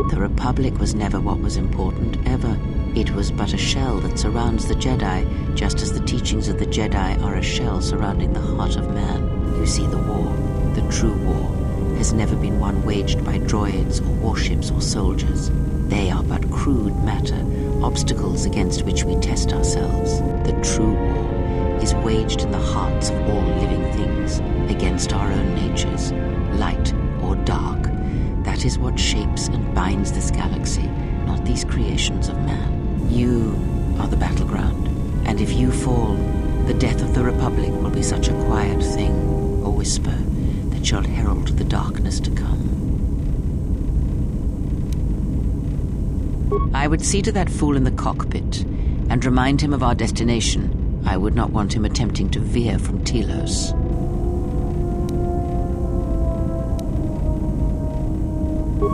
The Republic was never what was important, ever. It was but a shell that surrounds the Jedi, just as the teachings of the Jedi are a shell surrounding the heart of man. You see, the war, the true war, has never been one waged by droids or warships or soldiers. They are but crude matter, obstacles against which we test ourselves. The true war is waged in the hearts of all living things, against our own natures, light or dark. That is what shapes and binds this galaxy, not these creations of man. You are the battleground, and if you fall, the death of the Republic will be such a quiet thing, a whisper, that shall herald the darkness to come. I would see to that fool in the cockpit, and remind him of our destination. I would not want him attempting to veer from Telos.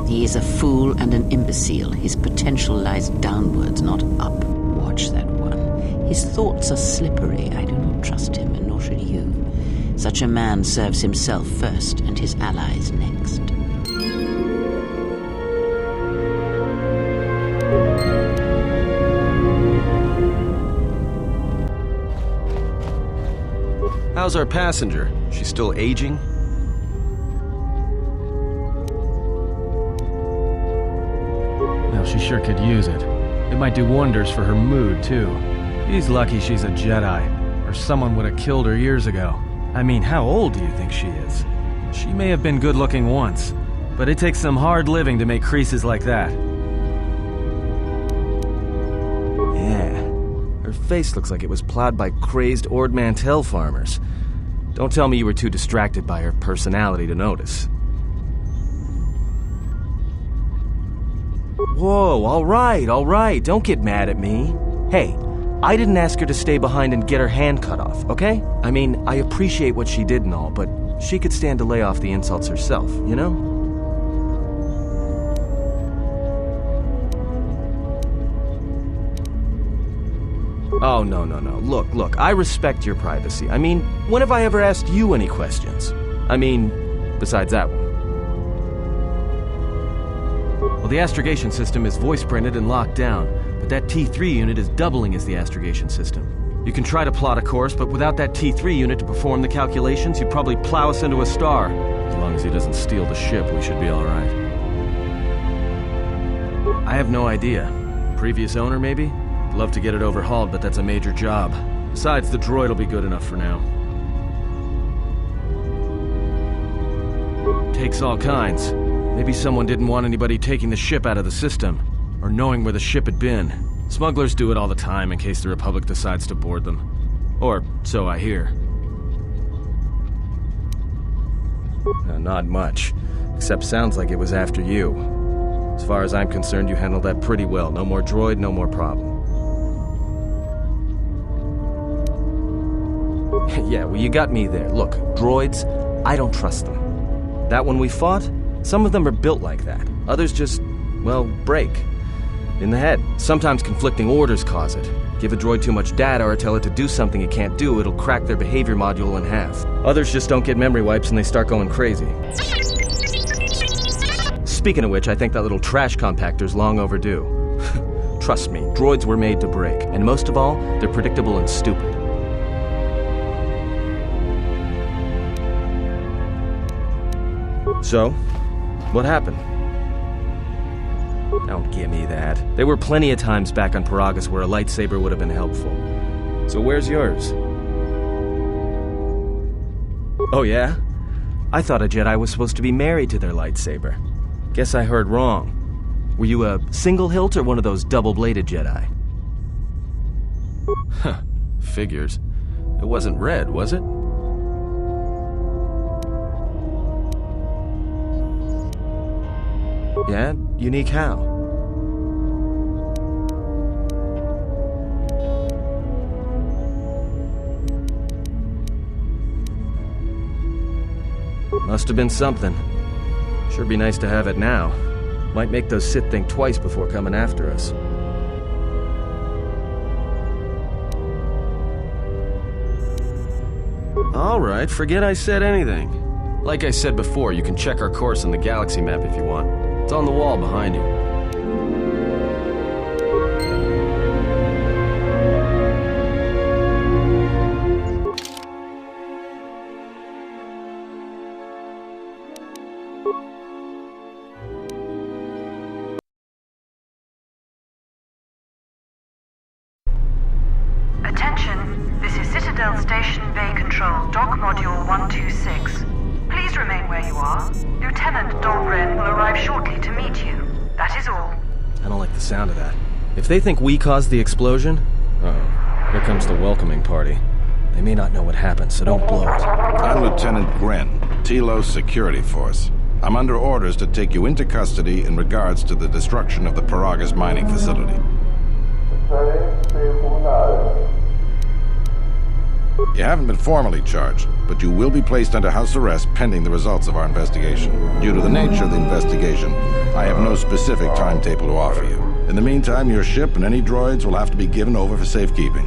He is a fool and an imbecile. His potential lies downwards, not up. Watch that one. His thoughts are slippery. I do not trust him, and nor should you. Such a man serves himself first, and his allies next. How's our passenger? She's still aging? Well, she sure could use it. It might do wonders for her mood, too. He's lucky she's a Jedi, or someone would have killed her years ago. I mean, how old do you think she is? She may have been good-looking once, but it takes some hard living to make creases like that. Yeah. Her face looks like it was plowed by crazed Ord Mantell farmers. Don't tell me you were too distracted by her personality to notice. Whoa, all right, don't get mad at me. Hey, I didn't ask her to stay behind and get her hand cut off, okay? I mean, I appreciate what she did and all, but she could stand to lay off the insults herself, you know? Oh, no. Look, I respect your privacy. I mean, when have I ever asked you any questions? I mean, besides that one. Well, the astrogation system is voice-printed and locked down, but that T3 unit is doubling as the astrogation system. You can try to plot a course, but without that T3 unit to perform the calculations, you'd probably plow us into a star. As long as he doesn't steal the ship, we should be all right. I have no idea. Previous owner, maybe? Love to get it overhauled, but that's a major job. Besides, the droid will be good enough for now. Takes all kinds. Maybe someone didn't want anybody taking the ship out of the system, or knowing where the ship had been. Smugglers do it all the time in case the Republic decides to board them. Or so I hear. Not much. Except sounds like it was after you. As far as I'm concerned, you handled that pretty well. No more droid, no more problem. Yeah, well, you got me there. Look, droids, I don't trust them. That one we fought, some of them are built like that. Others just, well, break. In the head. Sometimes conflicting orders cause it. Give a droid too much data or tell it to do something it can't do, it'll crack their behavior module in half. Others just don't get memory wipes and they start going crazy. Speaking of which, I think that little trash compactor's long overdue. Trust me, droids were made to break. And most of all, they're predictable and stupid. So, what happened? Don't give me that. There were plenty of times back on Paragus where a lightsaber would have been helpful. So where's yours? Oh yeah? I thought a Jedi was supposed to be married to their lightsaber. Guess I heard wrong. Were you a single hilt or one of those double-bladed Jedi? Huh. Figures. It wasn't red, was it? Yeah? Unique how? Must have been something. Sure be nice to have it now. Might make those Sith think twice before coming after us. Alright, forget I said anything. Like I said before, you can check our course on the galaxy map if you want. It's on the wall behind you. Attention, this is Citadel Station Bay Control, Dock Module 126. Please remain where you are. Lieutenant Dahlgren will arrive shortly to meet you. That is all. I don't like the sound of that. If they think we caused the explosion... Uh-oh. Here comes the welcoming party. They may not know what happened, so don't blow it. I'm Lieutenant Gren, Telos Security Force. I'm under orders to take you into custody in regards to the destruction of the Paragas mining facility. You haven't been formally charged, but you will be placed under house arrest pending the results of our investigation. Due to the nature of the investigation, I have no specific timetable to offer you. In the meantime, your ship and any droids will have to be given over for safekeeping.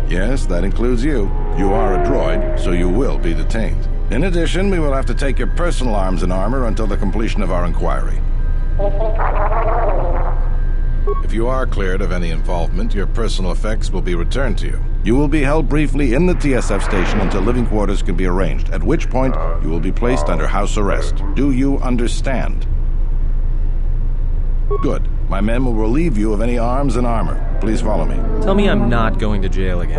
Yes, that includes you. You are a droid, so you will be detained. In addition, we will have to take your personal arms and armor until the completion of our inquiry. If you are cleared of any involvement, your personal effects will be returned to you. You will be held briefly in the TSF station until living quarters can be arranged, at which point you will be placed under house arrest. Do you understand? Good. My men will relieve you of any arms and armor. Please follow me. Tell me I'm not going to jail again.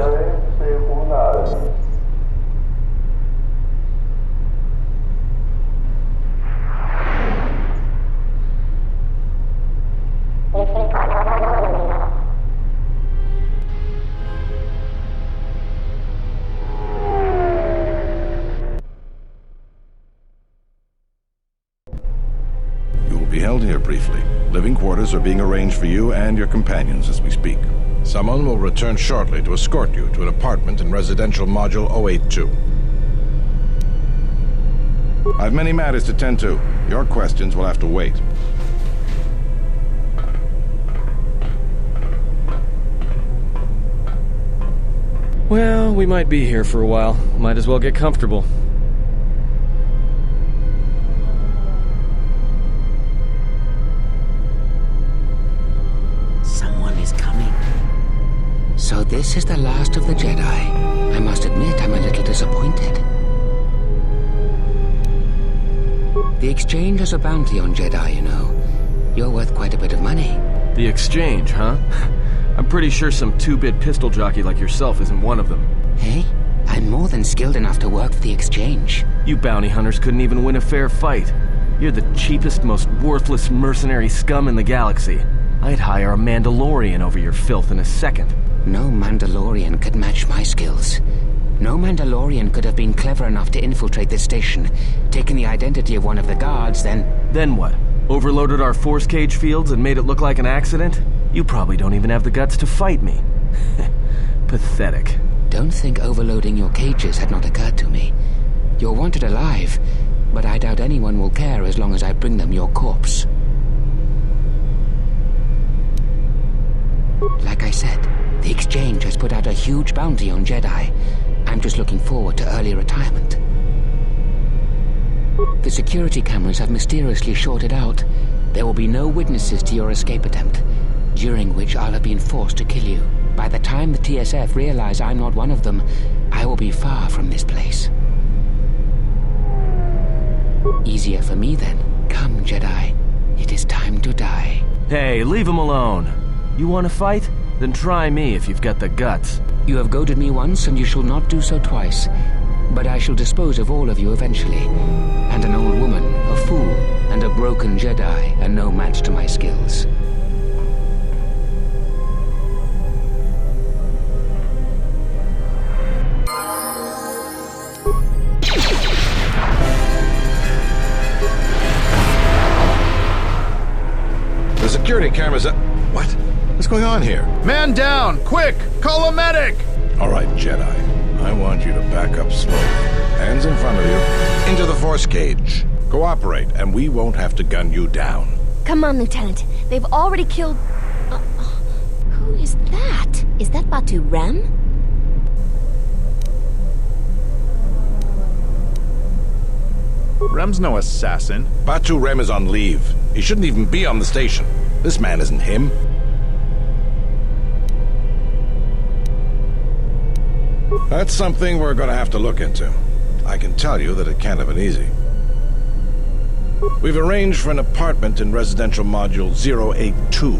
You will be held here briefly. Living quarters are being arranged for you and your companions as we speak. Someone will return shortly to escort you to an apartment in Residential Module 082. I have many matters to tend to. Your questions will have to wait. Well, we might be here for a while. Might as well get comfortable. Someone is coming. So this is the last of the Jedi. I must admit I'm a little disappointed. The Exchange has a bounty on Jedi, you know. You're worth quite a bit of money. The Exchange, huh? I'm pretty sure some two-bit pistol jockey like yourself isn't one of them. Hey, I'm more than skilled enough to work for the Exchange. You bounty hunters couldn't even win a fair fight. You're the cheapest, most worthless mercenary scum in the galaxy. I'd hire a Mandalorian over your filth in a second. No Mandalorian could match my skills. No Mandalorian could have been clever enough to infiltrate this station, taken the identity of one of the guards, then... Then what? Overloaded our force cage fields and made it look like an accident? You probably don't even have the guts to fight me. Pathetic. Don't think overloading your cages had not occurred to me. You're wanted alive, but I doubt anyone will care as long as I bring them your corpse. Like I said, the Exchange has put out a huge bounty on Jedi. I'm just looking forward to early retirement. The security cameras have mysteriously shorted out. There will be no witnesses to your escape attempt, during which I'll have been forced to kill you. By the time the TSF realize I'm not one of them, I will be far from this place. Easier for me then. Come, Jedi. It is time to die. Hey, leave him alone. You want to fight? Then try me if you've got the guts. You have goaded me once, and you shall not do so twice. But I shall dispose of all of you eventually. And an old woman, a fool, and a broken Jedi are no match to my skills. The security cameras are... What? What's going on here? Man down! Quick! Call a medic! All right, Jedi. I want you to back up slowly. Hands in front of you. Into the force cage. Cooperate, and we won't have to gun you down. Come on, Lieutenant. They've already killed... who is that? Is that Batu Ram? Rem's no assassin. Batu Rem is on leave. He shouldn't even be on the station. This man isn't him. That's something we're going to have to look into. I can tell you that it can't have been easy. We've arranged for an apartment in residential module 082.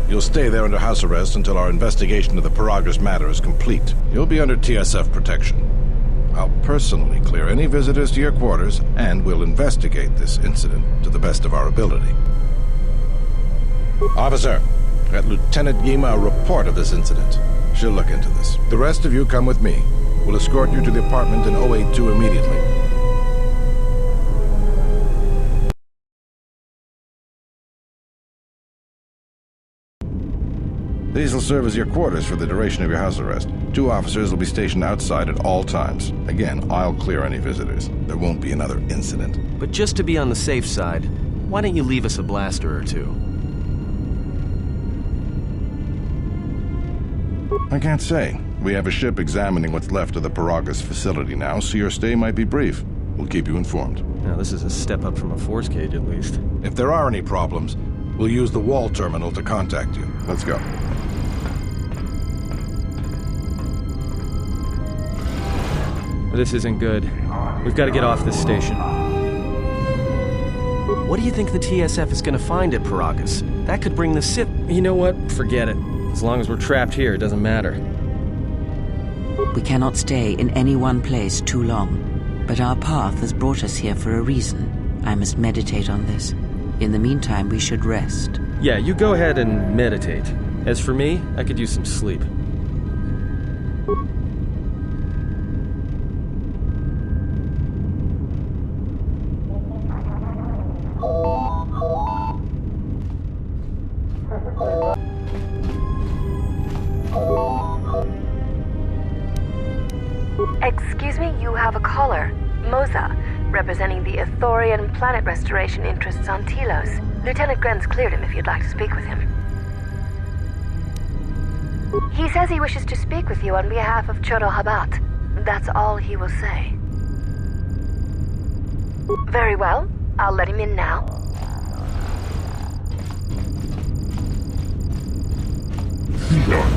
You'll stay there under house arrest until our investigation of the Paragus matter is complete. You'll be under TSF protection. I'll personally clear any visitors to your quarters, and we'll investigate this incident to the best of our ability. Officer, get Lieutenant Yima a report of this incident. She'll look into this. The rest of you come with me. We'll escort you to the apartment in 082 immediately. These will serve as your quarters for the duration of your house arrest. 2 officers will be stationed outside at all times. Again, I'll clear any visitors. There won't be another incident. But just to be on the safe side, why don't you leave us a blaster or 2? I can't say. We have a ship examining what's left of the Paragus facility now, so your stay might be brief. We'll keep you informed. Now, this is a step up from a force cage, at least. If there are any problems, we'll use the wall terminal to contact you. Let's go. This isn't good. We've got to get off this station. What do you think the TSF is going to find at Paragus? That could bring the Sith... You know what? Forget it. As long as we're trapped here, it doesn't matter. We cannot stay in any one place too long, but our path has brought us here for a reason. I must meditate on this. In the meantime, we should rest. Yeah, you go ahead and meditate. As for me, I could use some sleep. Excuse me, you have a caller. Moza, representing the Ithorian planet restoration interests on Telos. Lieutenant Grenz cleared him if you'd like to speak with him. He says he wishes to speak with you on behalf of Chodo Habat. That's all he will say. Very well. I'll let him in now. Sidan